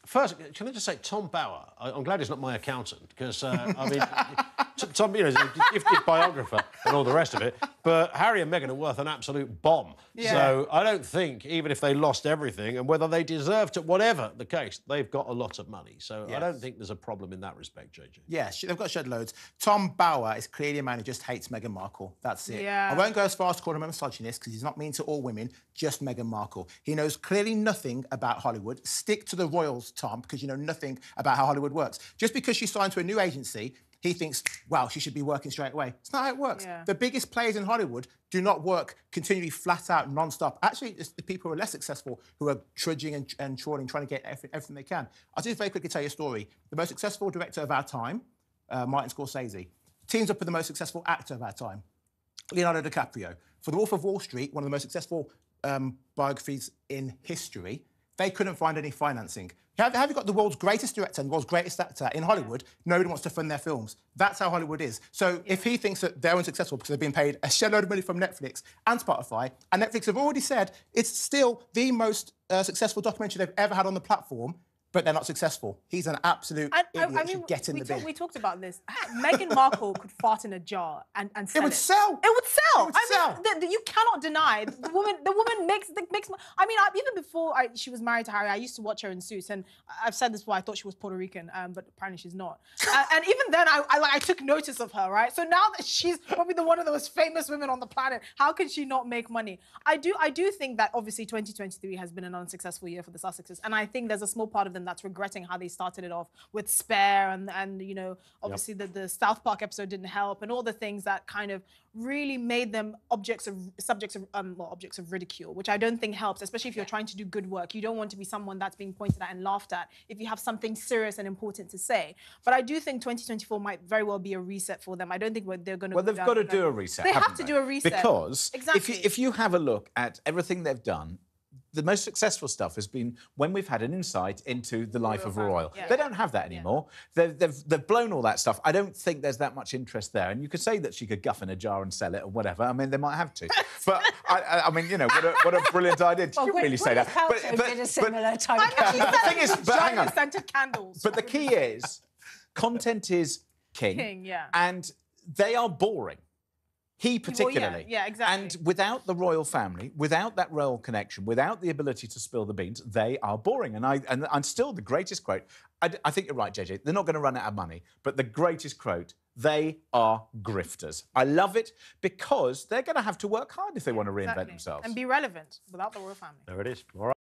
First, can I just say, Tom Bower, I'm glad he's not my accountant, because, I mean, Tom, you know, he's a gifted biographer and all the rest of it, but Harry and Meghan are worth an absolute bomb. Yeah. So I don't think, even if they lost everything, and whether they deserve to, whatever the case, they've got a lot of money. So yes. I don't think there's a problem in that respect, JJ. Yeah, they've got shed loads. Tom Bower is clearly a man who just hates Meghan Markle. That's it. Yeah. I won't go as far as to call him a misogynist, because he's not mean to all women, just Meghan Markle. He knows clearly nothing about Hollywood. Stick to the royals, Tom, because you know nothing about how Hollywood works. Just because she signed to a new agency, he thinks, well, she should be working straight away. It's not how it works. Yeah. The biggest players in Hollywood do not work continually flat out, non-stop. Actually, it's the people who are less successful who are trudging and trawling, trying to get everything they can. I'll just very quickly tell you a story. The most successful director of our time, Martin Scorsese, teams up with the most successful actor of our time, Leonardo DiCaprio. For The Wolf of Wall Street, one of the most successful biographies in history, they couldn't find any financing. Have you got the world's greatest director and the world's greatest actor in Hollywood? Nobody wants to fund their films. That's how Hollywood is. So if he thinks that they're unsuccessful because they've been paid a shed load of money from Netflix and Spotify, and Netflix have already said it's still the most successful documentary they've ever had on the platform, but they're not successful. He's an absolute idiot. I mean, get in the bin. We talked about this. Meghan Markle could fart in a jar and sell it. It would sell. It would sell. It would sell. Mean, you cannot deny the woman makes. I mean, even before she was married to Harry, I used to watch her in Suits, and I've said this before. I thought she was Puerto Rican, but apparently she's not. And even then, I took notice of her, right? So now that she's probably one of the most famous women on the planet, how can she not make money? I do think that obviously 2023 has been an unsuccessful year for the Sussexes, and I think there's a small part of them that's regretting how they started it off with Spare and you know, obviously the South Park episode didn't help, and all the things that kind of really made them subjects of ridicule, which I don't think helps, especially if you're trying to do good work. You don't want to be someone that's being pointed at and laughed at if you have something serious and important to say. But I do think 2024 might very well be a reset for them. I don't think they're going to. Well, they've got to do a reset. They have to do a reset because exactly. if you have a look at everything they've done, the most successful stuff has been when we've had an insight into the life of a royal. Yeah. They don't have that anymore. Yeah. They've blown all that stuff. I don't think there's that much interest there. And you could say that she could guff in a jar and sell it or whatever. I mean, they might have to. But, I mean, you know, what a brilliant idea. Did you really say that? But did a similar type of the thing is, but hang on. Scented candles. But the key is, content is king. Yeah. And they are boring. He particularly. Well, yeah, exactly. And without the royal family, without that royal connection, without the ability to spill the beans, they are boring. And still the greatest quote, I think you're right, JJ, they're not going to run out of money, but the greatest quote, they are grifters. I love it because they're going to have to work hard if they want to reinvent themselves. And be relevant without the royal family. There it is. All right.